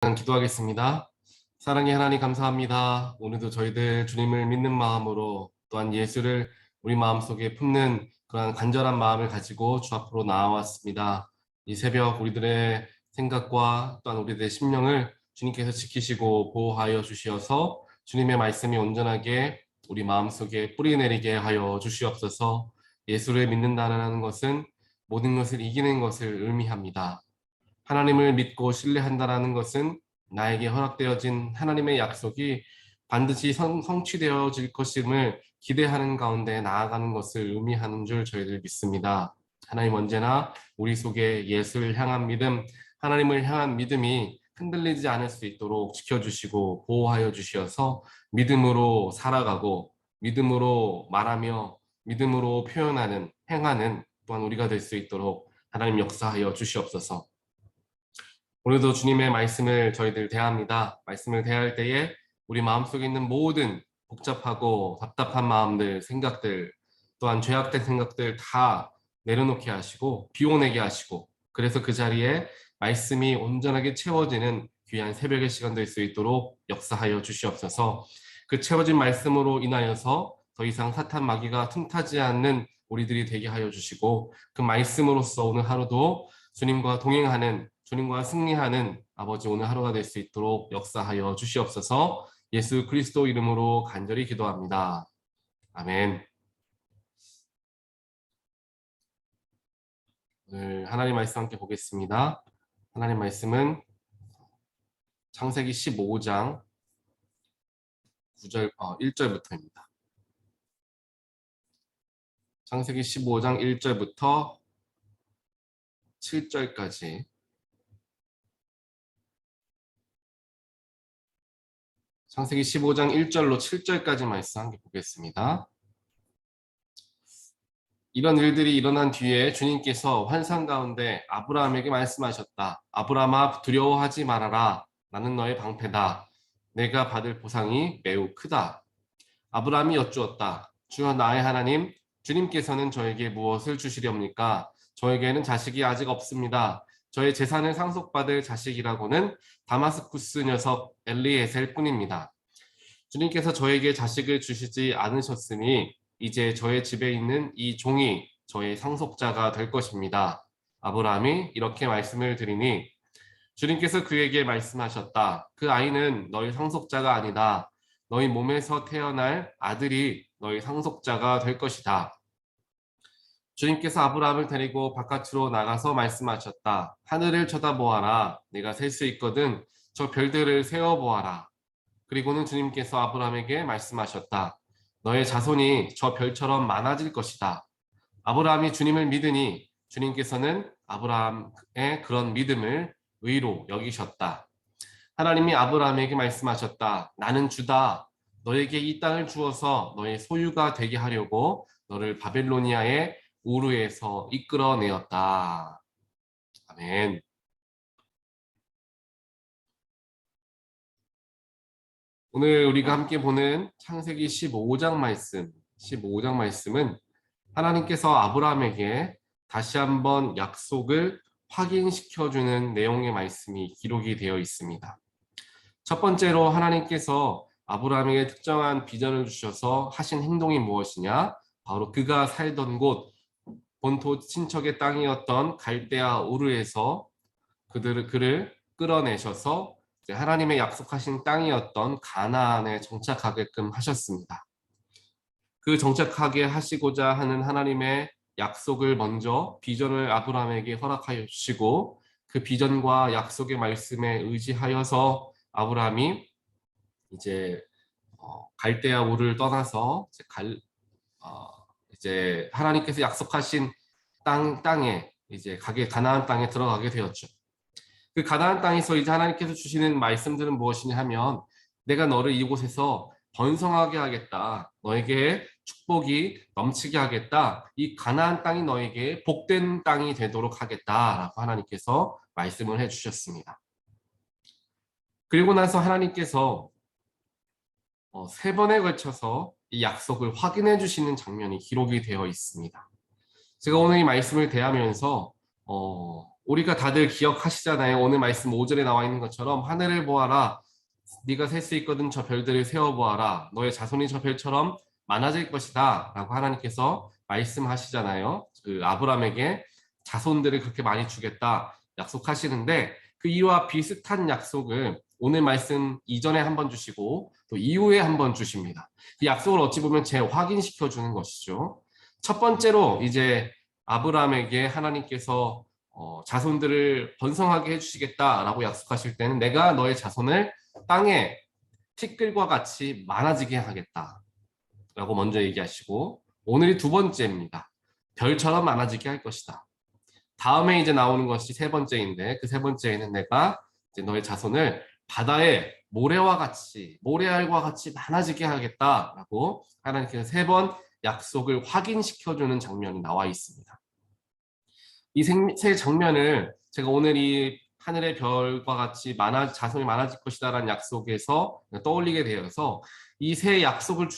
기도하겠습니다. 사랑의 하나님 감사합니다. 오늘도 저희들 주님을 믿는 마음으로 또한 예수를 우리 마음속에 품는 그러한 간절한 마음을 가지고 주 앞으로 나아왔습니다. 이 새벽 우리들의 생각과 또한 우리들의 심령을 주님께서 지키시고 보호하여 주시어서 주님의 말씀이 온전하게 우리 마음속에 뿌리내리게 하여 주시옵소서. 예수를 믿는다는 것은 모든 것을 이기는 것을 의미합니다. 하나님을 믿고 신뢰한다라는 것은 나에게 허락되어진 하나님의 약속이 반드시 성취되어질 것임을 기대하는 가운데 나아가는 것을 의미하는 줄 저희들 믿습니다. 하나님 언제나 우리 속에 예수를 향한 믿음, 하나님을 향한 믿음이 흔들리지 않을 수 있도록 지켜주시고 보호하여 주시어서 믿음으로 살아가고 믿음으로 말하며 믿음으로 표현하는, 행하는 또한 우리가 될 수 있도록 하나님 역사하여 주시옵소서. 오늘도 주님의 말씀을 저희들 대합니다. 말씀을 대할 때에 우리 마음속에 있는 모든 복잡하고 답답한 마음들, 생각들, 또한 죄악된 생각들 다 내려놓게 하시고 비워내게 하시고, 그래서 그 자리에 말씀이 온전하게 채워지는 귀한 새벽의 시간 될 수 있도록 역사하여 주시옵소서. 그 채워진 말씀으로 인하여서 더 이상 사탄 마귀가 틈타지 않는 우리들이 되게 하여 주시고, 그 말씀으로써 오늘 하루도 주님과 동행하는, 주님과 승리하는 아버지 오늘 하루가 될 수 있도록 역사하여 주시옵소서. 예수 그리스도 이름으로 간절히 기도합니다. 아멘. 오늘 하나님 말씀 함께 보겠습니다. 하나님 말씀은 창세기 15장 1절부터입니다. 창세기 15장 1절부터 7절까지 창세기 15장 1절로 7절까지 말씀 함께 보겠습니다. 이런 일들이 일어난 뒤에 주님께서 환상 가운데 아브라함에게 말씀하셨다. 아브라함아 두려워하지 말아라. 나는 너의 방패다. 내가 받을 보상이 매우 크다. 아브라함이 여쭈었다. 주여 나의 하나님, 주님께서는 저에게 무엇을 주시렵니까? 저에게는 자식이 아직 없습니다. 저의 재산을 상속받을 자식이라고는 다마스쿠스 녀석 엘리에셀 뿐입니다. 주님께서 저에게 자식을 주시지 않으셨으니 이제 저의 집에 있는 이 종이 저의 상속자가 될 것입니다. 아브라함이 이렇게 말씀을 드리니 주님께서 그에게 말씀하셨다. 그 아이는 너희 상속자가 아니다. 너희 몸에서 태어날 아들이 너희 상속자가 될 것이다. 주님께서 아브라함을 데리고 바깥으로 나가서 말씀하셨다. 하늘을 쳐다보아라. 내가 셀 수 있거든. 저 별들을 세어보아라. 그리고는 주님께서 아브라함에게 말씀하셨다. 너의 자손이 저 별처럼 많아질 것이다. 아브라함이 주님을 믿으니 주님께서는 아브라함의 그런 믿음을 의로 여기셨다. 하나님이 아브라함에게 말씀하셨다. 나는 주다. 너에게 이 땅을 주어서 너의 소유가 되게 하려고 너를 바벨로니아의 우르에서 이끌어내었다. 아멘. 오늘 우리가 함께 보는 창세기 15장 말씀은 하나님께서 아브라함에게 다시 한번 약속을 확인시켜주는 내용의 말씀이 기록이 되어 있습니다. 첫 번째로 하나님께서 아브라함에게 특정한 비전을 주셔서 하신 행동이 무엇이냐? 바로 그가 살던 곳, 본토 친척의 땅이었던 갈대아 우르에서 그를 끌어내셔서 하나님의 약속하신 땅이었던 가나안에 정착하게끔 하셨습니다. 그 정착하게 하시고자 하는 하나님의 약속을 먼저 비전을 아브라함에게 허락하여 주시고, 그 비전과 약속의 말씀에 의지하여서 아브라함이 이제 갈대아 우르를 떠나서 이제 하나님께서 약속하신 땅에 이제 가나안 땅에 들어가게 되었죠. 그 가나안 땅에서 이제 하나님께서 주시는 말씀들은 무엇이냐 하면, 내가 너를 이곳에서 번성하게 하겠다. 너에게 축복이 넘치게 하겠다. 이 가나안 땅이 너에게 복된 땅이 되도록 하겠다라고 하나님께서 말씀을 해주셨습니다. 그리고 나서 하나님께서 3번에 걸쳐서 이 약속을 확인해 주시는 장면이 기록이 되어 있습니다. 제가 오늘 이 말씀을 대하면서 우리가 다들 기억하시잖아요. 오늘 말씀 5절에 나와 있는 것처럼 하늘을 보아라. 네가 셀 수 있거든 저 별들을 세어보아라. 너의 자손이 저 별처럼 많아질 것이다. 라고 하나님께서 말씀하시잖아요. 그 아브라함에게 자손들을 그렇게 많이 주겠다 약속하시는데 그 이와 비슷한 약속을 오늘 말씀 이전에 한번 주시고 또 이후에 한번 주십니다. 그 약속을 어찌 보면 재확인시켜 주는 것이죠. 첫 번째로 이제 아브라함에게 하나님께서 자손들을 번성하게 해주시겠다라고 약속하실 때는 내가 너의 자손을 땅에 티끌과 같이 많아지게 하겠다라고 먼저 얘기하시고 오늘이 두 번째입니다. 별처럼 많아지게 할 것이다. 다음에 이제 나오는 것이 세 번째인데 그 세 번째에는 내가 이제 너의 자손을 바다의 모래와 같이 모래알과 같이 많아지게 하겠다라고 하나님께서 세 번 약속을 확인시켜주는 장면이 나와 있습니다. 이 세 장면을 제가 오늘 이 하늘의 별과 같이 자손이 많아질 것이다라는 약속에서 떠올리게 되어서 이 세 약속을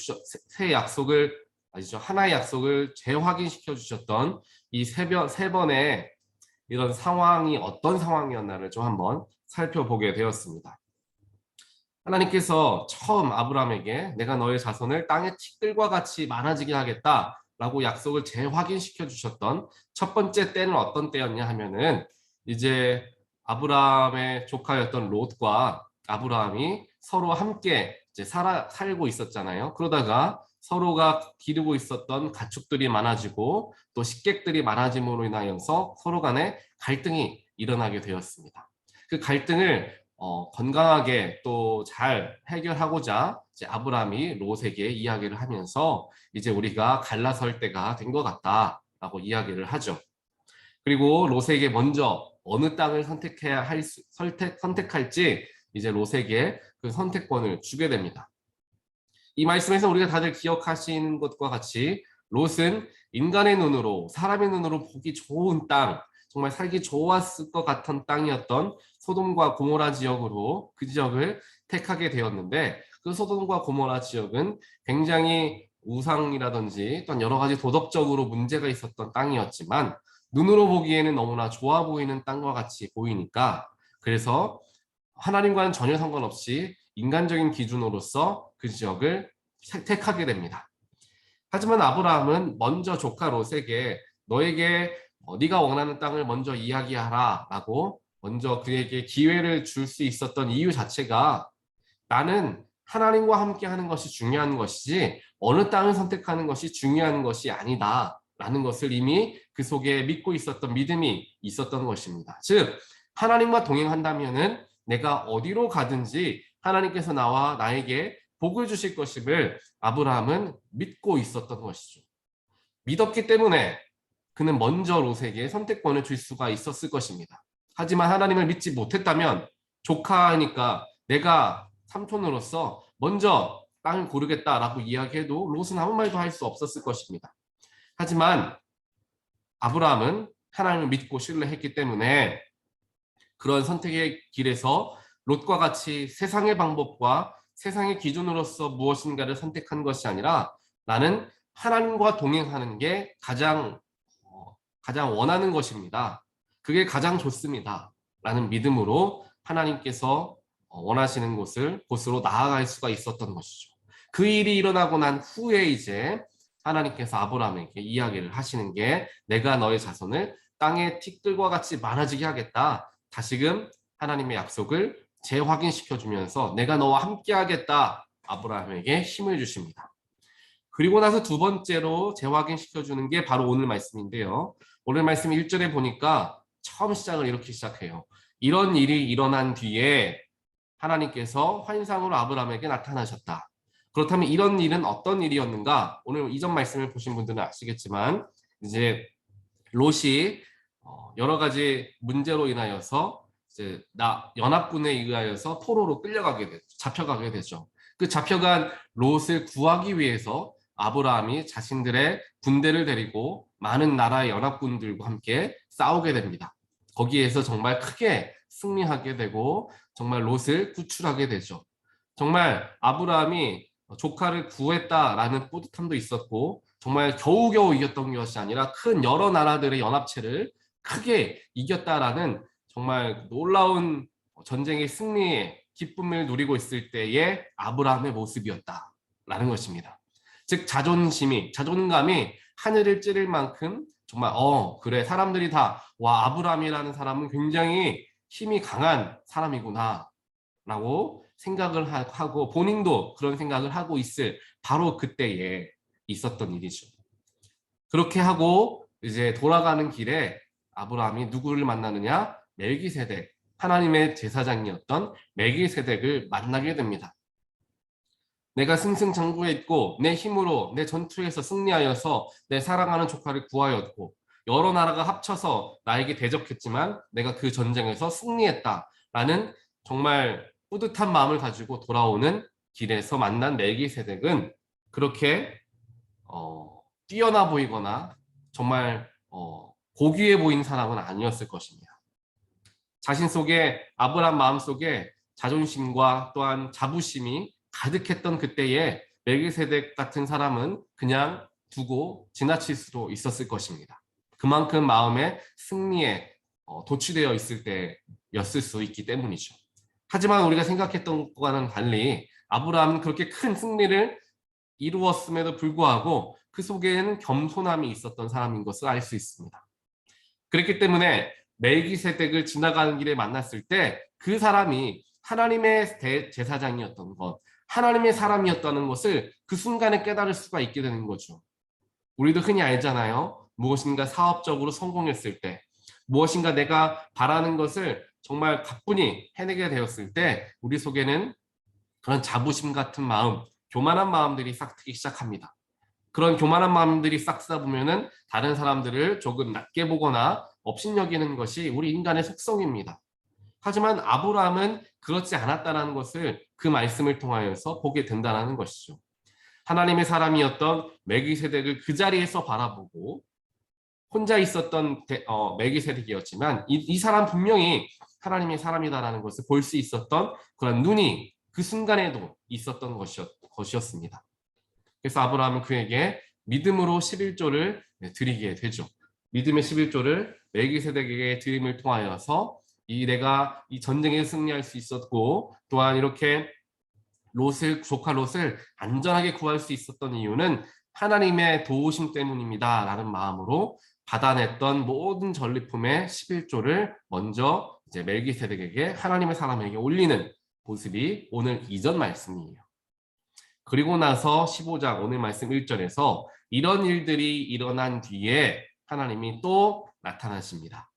아시죠? 하나의 약속을 재확인시켜 주셨던 이 세 번의 이런 상황이 어떤 상황이었나를 좀 한번 살펴보게 되었습니다. 하나님께서 처음 아브라함에게 내가 너의 자손을 땅의 티끌과 같이 많아지게 하겠다라고 약속을 재확인시켜 주셨던 첫 번째 때는 어떤 때였냐 하면은 이제 아브라함의 조카였던 롯과 아브라함이 서로 함께 이제 살고 있었잖아요. 그러다가 서로가 기르고 있었던 가축들이 많아지고 또 식객들이 많아짐으로 인하여서 서로 간에 갈등이 일어나게 되었습니다. 그 갈등을 건강하게 또 잘 해결하고자 이제 아브라함이 롯에게 이야기를 하면서 이제 우리가 갈라설 때가 된 것 같다라고 이야기를 하죠. 그리고 롯에게 먼저 어느 땅을 선택할지 이제 롯에게 그 선택권을 주게 됩니다. 이 말씀에서 우리가 다들 기억하시는 것과 같이 롯은 인간의 눈으로 사람의 눈으로 보기 좋은 땅, 정말 살기 좋았을 것 같은 땅이었던 소돔과 고모라 지역으로 그 지역을 택하게 되었는데 그 소돔과 고모라 지역은 굉장히 우상이라든지 또는 여러 가지 도덕적으로 문제가 있었던 땅이었지만 눈으로 보기에는 너무나 좋아 보이는 땅과 같이 보이니까 그래서 하나님과는 전혀 상관없이 인간적인 기준으로서 그 지역을 택하게 됩니다. 하지만 아브라함은 먼저 조카 롯에게 너에게 네가 원하는 땅을 먼저 이야기하라 라고 먼저 그에게 기회를 줄 수 있었던 이유 자체가 나는 하나님과 함께 하는 것이 중요한 것이지 어느 땅을 선택하는 것이 중요한 것이 아니다 라는 것을 이미 그 속에 믿고 있었던 믿음이 있었던 것입니다. 즉 하나님과 동행한다면은 내가 어디로 가든지 하나님께서 나에게 복을 주실 것임을 아브라함은 믿고 있었던 것이죠. 믿었기 때문에 그는 먼저 롯에게 선택권을 줄 수가 있었을 것입니다. 하지만 하나님을 믿지 못했다면 조카니까 내가 삼촌으로서 먼저 땅을 고르겠다라고 이야기해도 롯은 아무 말도 할 수 없었을 것입니다. 하지만 아브라함은 하나님을 믿고 신뢰했기 때문에 그런 선택의 길에서 롯과 같이 세상의 방법과 세상의 기준으로서 무엇인가를 선택한 것이 아니라 나는 하나님과 동행하는 게 가장 원하는 것입니다. 그게 가장 좋습니다. 라는 믿음으로 하나님께서 원하시는 곳으로 나아갈 수가 있었던 것이죠. 그 일이 일어나고 난 후에 이제 하나님께서 아브라함에게 이야기를 하시는 게 내가 너의 자손을 땅의 티끌과 같이 많아지게 하겠다. 다시금 하나님의 약속을 재확인시켜 주면서 내가 너와 함께 하겠다. 아브라함에게 힘을 주십니다. 그리고 나서 두 번째로 재확인시켜 주는 게 바로 오늘 말씀인데요. 오늘 말씀 1절에 보니까 처음 시작을 이렇게 시작해요. 이런 일이 일어난 뒤에 하나님께서 환상으로 아브라함에게 나타나셨다. 그렇다면 이런 일은 어떤 일이었는가? 오늘 이전 말씀을 보신 분들은 아시겠지만 이제 롯이 여러 가지 문제로 인하여서 이제 연합군에 의하여서 포로로 잡혀가게 되죠. 그 잡혀간 롯을 구하기 위해서 아브라함이 자신들의 군대를 데리고 많은 나라의 연합군들과 함께 싸우게 됩니다. 거기에서 정말 크게 승리하게 되고 정말 롯을 구출하게 되죠. 정말 아브라함이 조카를 구했다라는 뿌듯함도 있었고 정말 겨우겨우 이겼던 것이 아니라 큰 여러 나라들의 연합체를 크게 이겼다라는 정말 놀라운 전쟁의 승리의 기쁨을 누리고 있을 때의 아브라함의 모습이었다라는 것입니다. 즉 자존감이 하늘을 찌를 만큼 정말 그래 사람들이 다 와 아브라함이라는 사람은 굉장히 힘이 강한 사람이구나 라고 생각을 하고 본인도 그런 생각을 하고 있을 바로 그때에 있었던 일이죠. 그렇게 하고 이제 돌아가는 길에 아브라함이 누구를 만나느냐? 멜기세덱, 하나님의 제사장이었던 멜기세덱을 만나게 됩니다. 내가 승승장구했고 내 힘으로 내 전투에서 승리하여서 내 사랑하는 조카를 구하였고 여러 나라가 합쳐서 나에게 대적했지만 내가 그 전쟁에서 승리했다라는 정말 뿌듯한 마음을 가지고 돌아오는 길에서 만난 멜기세덱은 그렇게 뛰어나 보이거나 정말 고귀해 보이는 사람은 아니었을 것입니다. 자신 속에 아브라함 마음 속에 자존심과 또한 자부심이 가득했던 그때에 멜기세덱 같은 사람은 그냥 두고 지나칠 수도 있었을 것입니다. 그만큼 마음에 승리에 도취되어 있을 때였을 수 있기 때문이죠. 하지만 우리가 생각했던 것과는 달리 아브라함은 그렇게 큰 승리를 이루었음에도 불구하고 그 속에는 겸손함이 있었던 사람인 것을 알 수 있습니다. 그렇기 때문에 멜기세덱을 지나가는 길에 만났을 때 그 사람이 하나님의 대제사장이었던 것, 하나님의 사람이었다는 것을 그 순간에 깨달을 수가 있게 되는 거죠. 우리도 흔히 알잖아요. 무엇인가 사업적으로 성공했을 때, 무엇인가 내가 바라는 것을 정말 가뿐히 해내게 되었을 때 우리 속에는 그런 자부심 같은 마음, 교만한 마음들이 싹 트기 시작합니다. 그런 교만한 마음들이 싹 트다 보면은 다른 사람들을 조금 낮게 보거나 업신여기는 것이 우리 인간의 속성입니다. 하지만 아브라함은 그렇지 않았다는 것을 그 말씀을 통하여서 보게 된다는 것이죠. 하나님의 사람이었던 멜기세덱을 그 자리에서 바라보고 혼자 있었던 멜기세덱이었지만 이 사람 분명히 하나님의 사람이다라는 것을 볼 수 있었던 그런 눈이 그 순간에도 있었던 것이었습니다. 그래서 아브라함은 그에게 믿음으로 11조를 드리게 되죠. 믿음의 11조를 멜기세덱에게 드림을 통하여서 내가 이 전쟁에 승리할 수 있었고 또한 이렇게 조카 롯을 안전하게 구할 수 있었던 이유는 하나님의 도우심 때문입니다 라는 마음으로 받아냈던 모든 전리품의 11조를 먼저 이제 멜기세덱에게 하나님의 사람에게 올리는 모습이 오늘 이전 말씀이에요. 그리고 나서 15장 오늘 말씀 1절에서 이런 일들이 일어난 뒤에 하나님이 또 나타나십니다.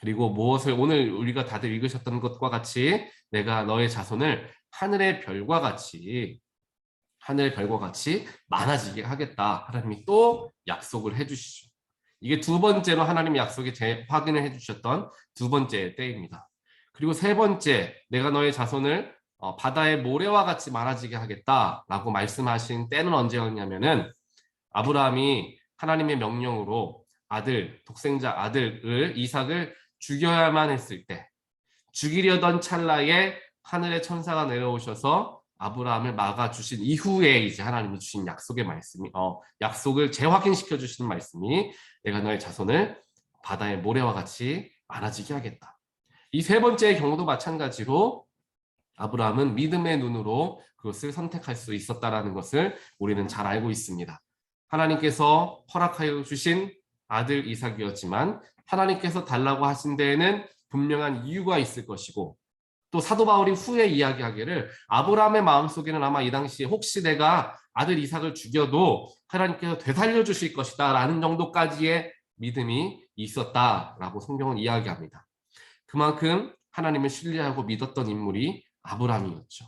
그리고 무엇을 오늘 우리가 다들 읽으셨던 것과 같이 내가 너의 자손을 하늘의 별과 같이 많아지게 하겠다. 하나님이 또 약속을 해주시죠. 이게 두 번째로 하나님의 약속에 확인을 해주셨던 두 번째 때입니다. 그리고 세 번째, 내가 너의 자손을 바다의 모래와 같이 많아지게 하겠다라고 말씀하신 때는 언제였냐면은 아브라함이 하나님의 명령으로 독생자 아들을 이삭을 죽여야만 했을 때, 죽이려던 찰나에 하늘의 천사가 내려오셔서 아브라함을 막아주신 이후에 이제 하나님이 주신 약속을 재확인시켜 주시는 말씀이 내가 너의 자손을 바다의 모래와 같이 많아지게 하겠다. 이 세 번째의 경우도 마찬가지로 아브라함은 믿음의 눈으로 그것을 선택할 수 있었다라는 것을 우리는 잘 알고 있습니다. 하나님께서 허락하여 주신 아들 이삭이었지만 하나님께서 달라고 하신 데에는 분명한 이유가 있을 것이고 또 사도 바울이 후에 이야기하기를 아브라함의 마음속에는 아마 이 당시에 혹시 내가 아들 이삭을 죽여도 하나님께서 되살려 주실 것이다 라는 정도까지의 믿음이 있었다라고 성경은 이야기합니다. 그만큼 하나님을 신뢰하고 믿었던 인물이 아브라함이었죠.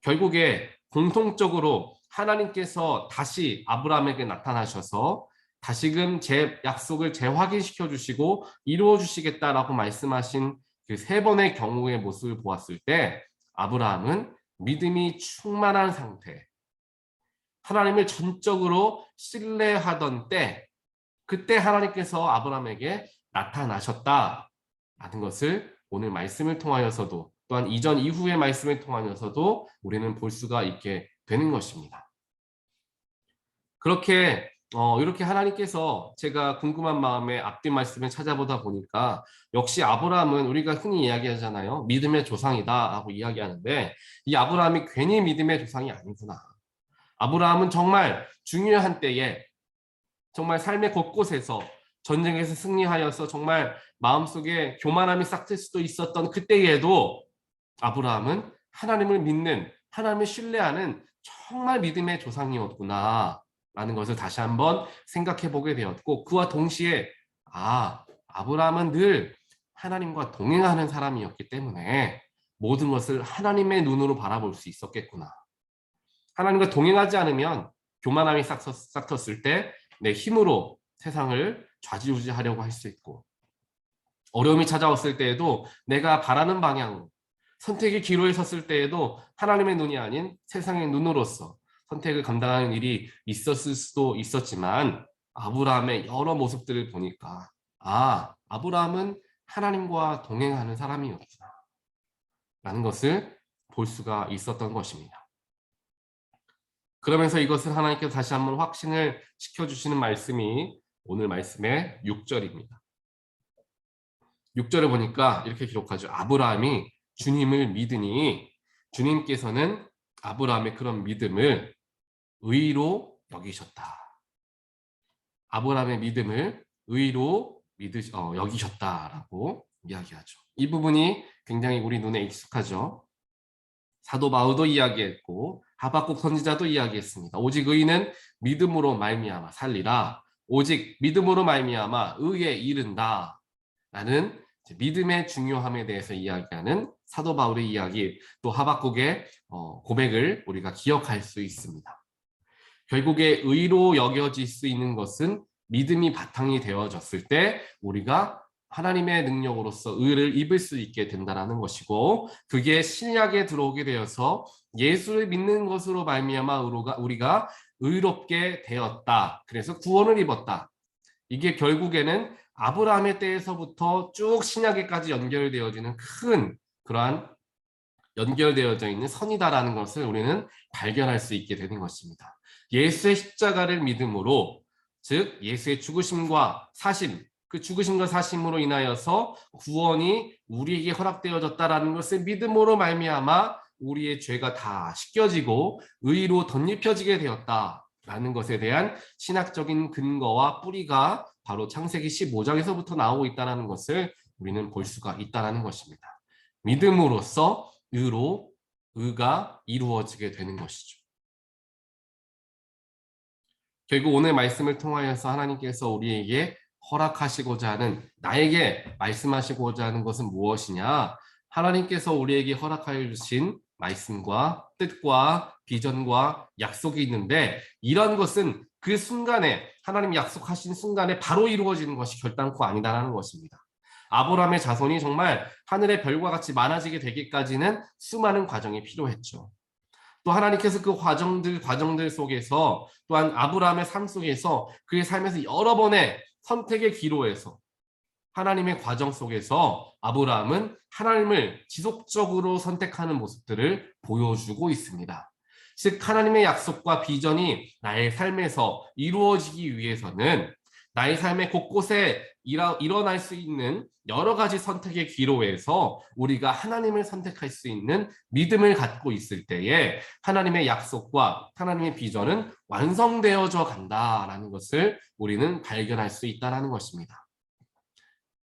결국에 공통적으로 하나님께서 다시 아브라함에게 나타나셔서 다시금 제 약속을 재확인시켜 주시고 이루어 주시겠다라고 말씀하신 그 세 번의 경우의 모습을 보았을 때 아브라함은 믿음이 충만한 상태, 하나님을 전적으로 신뢰하던 때 그때 하나님께서 아브라함에게 나타나셨다라는 것을 오늘 말씀을 통하여서도 또한 이전 이후의 말씀을 통하여서도 우리는 볼 수가 있게 되는 것입니다. 그렇게 이렇게 하나님께서 제가 궁금한 마음에 앞뒤 말씀을 찾아보다 보니까 역시 아브라함은 우리가 흔히 이야기하잖아요. 믿음의 조상이다 하고 이야기하는데 이 아브라함이 괜히 믿음의 조상이 아니구나. 아브라함은 정말 중요한 때에 정말 삶의 곳곳에서 전쟁에서 승리하여서 정말 마음속에 교만함이 싹틀 수도 있었던 그때에도 아브라함은 하나님을 믿는, 하나님을 신뢰하는 정말 믿음의 조상이었구나 라는 것을 다시 한번 생각해 보게 되었고, 그와 동시에 아브라함은 늘 하나님과 동행하는 사람이었기 때문에 모든 것을 하나님의 눈으로 바라볼 수 있었겠구나. 하나님과 동행하지 않으면 교만함이 싹텄을 때 내 힘으로 세상을 좌지우지하려고 할 수 있고, 어려움이 찾아왔을 때에도 내가 바라는 방향, 선택의 기로에 섰을 때에도 하나님의 눈이 아닌 세상의 눈으로서 선택을 감당하는 일이 있었을 수도 있었지만, 아브라함의 여러 모습들을 보니까 아브라함은 하나님과 동행하는 사람이었구나 라는 것을 볼 수가 있었던 것입니다. 그러면서 이것을 하나님께서 다시 한번 확신을 시켜주시는 말씀이 오늘 말씀의 6절입니다. 6절에 보니까 이렇게 기록하죠. 아브라함이 주님을 믿으니 주님께서는 아브라함의 그런 믿음을 의로 여기셨다. 아브라함의 믿음을 의로 여기셨다라고 이야기하죠. 이 부분이 굉장히 우리 눈에 익숙하죠. 사도 바울도 이야기했고 하박국 선지자도 이야기했습니다. 오직 의인은 믿음으로 말미암아 살리라. 오직 믿음으로 말미암아 의에 이른다. 라는 믿음의 중요함에 대해서 이야기하는 사도 바울의 이야기, 또 하박국의 고백을 우리가 기억할 수 있습니다. 결국에 의로 여겨질 수 있는 것은 믿음이 바탕이 되어졌을 때 우리가 하나님의 능력으로서 의를 입을 수 있게 된다는 것이고, 그게 신약에 들어오게 되어서 예수를 믿는 것으로 말미암아 우리가 의롭게 되었다. 그래서 구원을 입었다. 이게 결국에는 아브라함의 때에서부터 쭉 신약에까지 연결되어지는 큰 그러한 연결되어져 있는 선이다라는 것을 우리는 발견할 수 있게 되는 것입니다. 예수의 십자가를 믿음으로, 즉 예수의 죽으심과 사심, 그 죽으심과 사심으로 인하여서 구원이 우리에게 허락되어졌다라는 것을 믿음으로 말미암아 우리의 죄가 다 씻겨지고 의로 덧입혀지게 되었다라는 것에 대한 신학적인 근거와 뿌리가 바로 창세기 15장에서부터 나오고 있다는 것을 우리는 볼 수가 있다는 것입니다. 믿음으로써 의가 이루어지게 되는 것이죠. 결국 오늘 말씀을 통하여서 하나님께서 우리에게 허락하시고자 하는, 나에게 말씀하시고자 하는 것은 무엇이냐? 하나님께서 우리에게 허락하여 주신 말씀과 뜻과 비전과 약속이 있는데, 이런 것은 그 순간에, 하나님이 약속하신 순간에 바로 이루어지는 것이 결단코 아니다라는 것입니다. 아브라함의 자손이 정말 하늘의 별과 같이 많아지게 되기까지는 수많은 과정이 필요했죠. 또 하나님께서 그 과정들 속에서, 또한 아브라함의 삶 속에서, 그의 삶에서 여러 번의 선택의 기로에서, 하나님의 과정 속에서 아브라함은 하나님을 지속적으로 선택하는 모습들을 보여주고 있습니다. 즉 하나님의 약속과 비전이 나의 삶에서 이루어지기 위해서는 나의 삶의 곳곳에 일어날 수 있는 여러 가지 선택의 기로에서 우리가 하나님을 선택할 수 있는 믿음을 갖고 있을 때에 하나님의 약속과 하나님의 비전은 완성되어져 간다라는 것을 우리는 발견할 수 있다는 것입니다.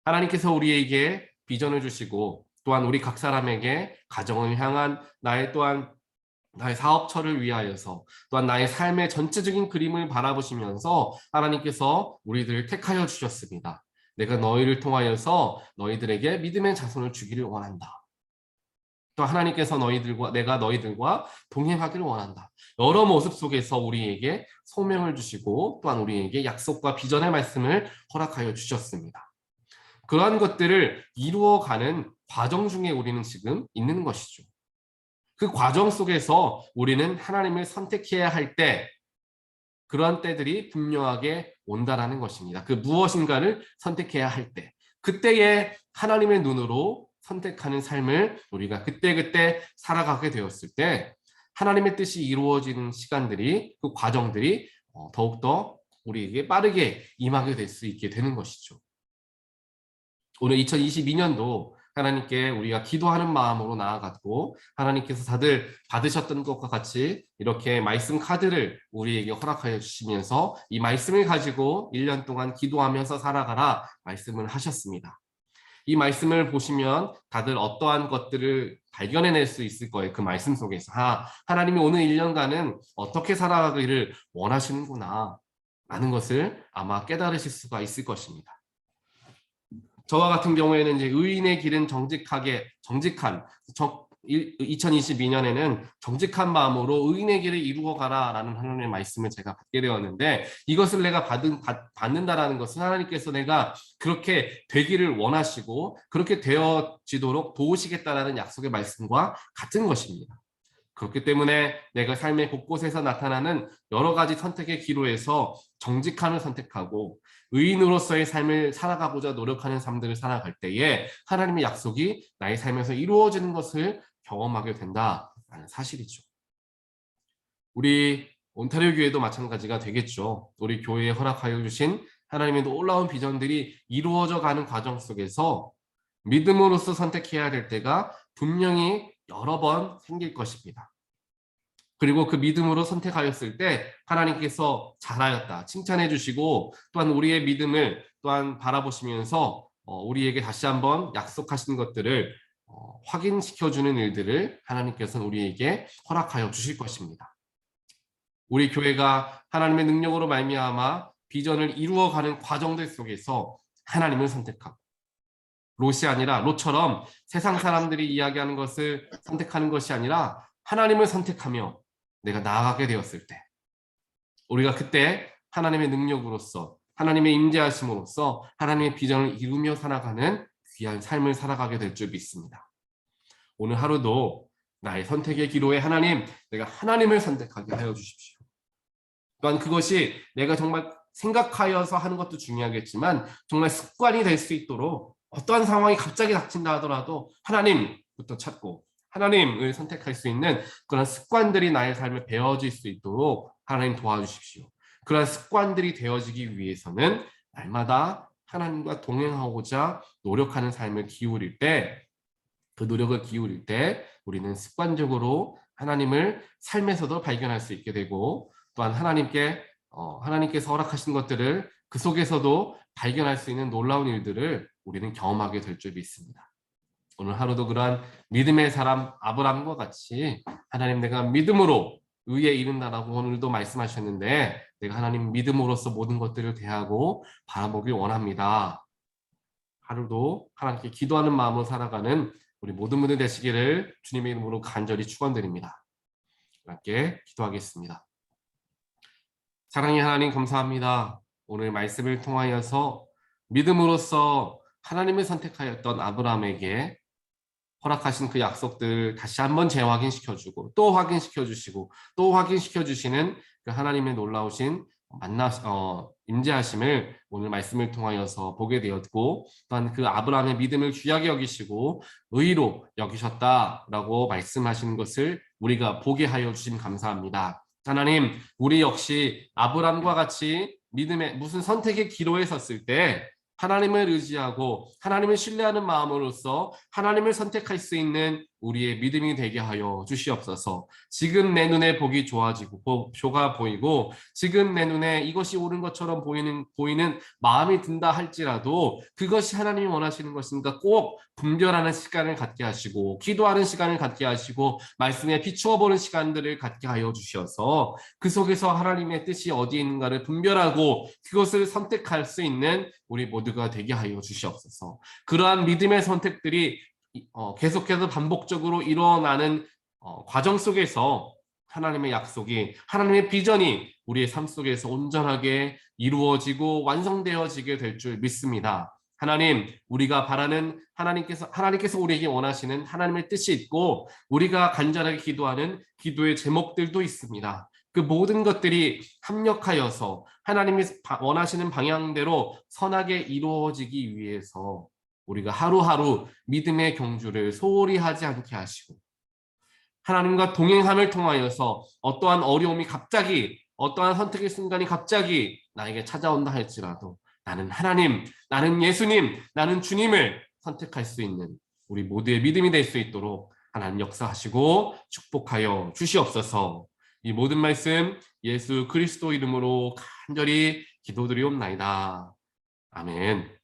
하나님께서 우리에게 비전을 주시고, 또한 우리 각 사람에게 가정을 향한 나의 사업처를 위하여서, 또한 나의 삶의 전체적인 그림을 바라보시면서 하나님께서 우리들을 택하여 주셨습니다. 내가 너희를 통하여서 너희들에게 믿음의 자손을 주기를 원한다. 또 하나님께서 내가 너희들과 동행하기를 원한다. 여러 모습 속에서 우리에게 소명을 주시고, 또한 우리에게 약속과 비전의 말씀을 허락하여 주셨습니다. 그러한 것들을 이루어가는 과정 중에 우리는 지금 있는 것이죠. 그 과정 속에서 우리는 하나님을 선택해야 할 때, 그러한 때들이 분명하게 온다라는 것입니다. 그 무엇인가를 선택해야 할 때, 그때에 하나님의 눈으로 선택하는 삶을 우리가 그때그때 살아가게 되었을 때 하나님의 뜻이 이루어지는 시간들이, 그 과정들이 더욱더 우리에게 빠르게 임하게 될 수 있게 되는 것이죠. 오늘 2022년도 하나님께 우리가 기도하는 마음으로 나아갔고 하나님께서 다들 받으셨던 것과 같이 이렇게 말씀 카드를 우리에게 허락하여 주시면서 이 말씀을 가지고 1년 동안 기도하면서 살아가라 말씀을 하셨습니다. 이 말씀을 보시면 다들 어떠한 것들을 발견해낼 수 있을 거예요. 그 말씀 속에서 하나님이 오늘 1년간은 어떻게 살아가기를 원하시는구나 라는 것을 아마 깨달으실 수가 있을 것입니다. 저와 같은 경우에는 이제 의인의 길은 정직한 2022년에는 정직한 마음으로 의인의 길을 이루어 가라라는 하나님의 말씀을 제가 받게 되었는데 이것을 내가 받는다라는 것은 하나님께서 내가 그렇게 되기를 원하시고 그렇게 되어지도록 도우시겠다라는 약속의 말씀과 같은 것입니다. 그렇기 때문에 내가 삶의 곳곳에서 나타나는 여러 가지 선택의 기로에서 정직함을 선택하고 의인으로서의 삶을 살아가고자 노력하는 삶들을 살아갈 때에 하나님의 약속이 나의 삶에서 이루어지는 것을 경험하게 된다는 사실이죠. 우리 온타리오 교회도 마찬가지가 되겠죠. 우리 교회에 허락하여 주신 하나님의 놀라운 비전들이 이루어져 가는 과정 속에서 믿음으로써 선택해야 될 때가 분명히 여러 번 생길 것입니다. 그리고 그 믿음으로 선택하였을 때 하나님께서 잘하였다 칭찬해 주시고 또한 우리의 믿음을 또한 바라보시면서 우리에게 다시 한번 약속하신 것들을 확인시켜주는 일들을 하나님께서는 우리에게 허락하여 주실 것입니다. 우리 교회가 하나님의 능력으로 말미암아 비전을 이루어가는 과정들 속에서 하나님을 선택하고 롯이 아니라 롯처럼 세상 사람들이 이야기하는 것을 선택하는 것이 아니라 하나님을 선택하며 내가 나아가게 되었을 때 우리가 그때 하나님의 능력으로서 하나님의 임재하심으로써 하나님의 비전을 이루며 살아가는 귀한 삶을 살아가게 될 줄 믿습니다. 오늘 하루도 나의 선택의 기로에 하나님, 내가 하나님을 선택하게 하여 주십시오. 또한 그것이 내가 정말 생각하여서 하는 것도 중요하겠지만 정말 습관이 될 수 있도록 어떠한 상황이 갑자기 닥친다 하더라도 하나님부터 찾고 하나님을 선택할 수 있는 그런 습관들이 나의 삶에 배어질 수 있도록 하나님 도와주십시오. 그런 습관들이 되어지기 위해서는 날마다 하나님과 동행하고자 노력하는 삶을 기울일 때, 그 노력을 기울일 때 우리는 습관적으로 하나님을 삶에서도 발견할 수 있게 되고 또한 하나님께서 허락하신 것들을 그 속에서도 발견할 수 있는 놀라운 일들을 우리는 경험하게 될 줄 믿습니다. 오늘 하루도 그러한 믿음의 사람 아브라함과 같이 하나님 내가 믿음으로 의에 이른다라고 오늘도 말씀하셨는데 내가 하나님 믿음으로써 모든 것들을 대하고 바라보길 원합니다. 하루도 하나님께 기도하는 마음으로 살아가는 우리 모든 분들 되시기를 주님의 이름으로 간절히 축원드립니다. 함께 기도하겠습니다. 사랑의 하나님 감사합니다. 오늘 말씀을 통하여서 믿음으로써 하나님을 선택하였던 아브라함에게 허락하신 그 약속들 다시 한번 재확인시켜주고 또 확인시켜주시고 또 확인시켜주시는 그 하나님의 놀라우신 임재하심을 오늘 말씀을 통하여서 보게 되었고 또한 그 아브라함의 믿음을 귀하게 여기시고 의로 여기셨다라고 말씀하시는 것을 우리가 보게 하여 주심 감사합니다. 하나님, 우리 역시 아브라함과 같이 믿음의 무슨 선택의 기로에 섰을 때 하나님을 의지하고 하나님을 신뢰하는 마음으로써 하나님을 선택할 수 있는 우리의 믿음이 되게 하여 주시옵소서. 지금 내 눈에 복이 좋아 보이고 지금 내 눈에 이것이 옳은 것처럼 보이는 마음이 든다 할지라도 그것이 하나님이 원하시는 것이니까 꼭 분별하는 시간을 갖게 하시고 기도하는 시간을 갖게 하시고 말씀에 비추어 보는 시간들을 갖게 하여 주셔서 그 속에서 하나님의 뜻이 어디에 있는가를 분별하고 그것을 선택할 수 있는 우리 모두가 되게 하여 주시옵소서. 그러한 믿음의 선택들이 계속해서 반복적으로 일어나는 과정 속에서 하나님의 약속이 하나님의 비전이 우리의 삶 속에서 온전하게 이루어지고 완성되어지게 될 줄 믿습니다. 하나님, 우리가 바라는 하나님께서 우리에게 원하시는 하나님의 뜻이 있고 우리가 간절하게 기도하는 기도의 제목들도 있습니다. 그 모든 것들이 합력하여서 하나님이 원하시는 방향대로 선하게 이루어지기 위해서 우리가 하루하루 믿음의 경주를 소홀히 하지 않게 하시고 하나님과 동행함을 통하여서 어떠한 어려움이 갑자기 어떠한 선택의 순간이 갑자기 나에게 찾아온다 할지라도 나는 하나님, 나는 예수님, 나는 주님을 선택할 수 있는 우리 모두의 믿음이 될 수 있도록 하나님 역사하시고 축복하여 주시옵소서. 이 모든 말씀 예수 그리스도 이름으로 간절히 기도드리옵나이다. 아멘.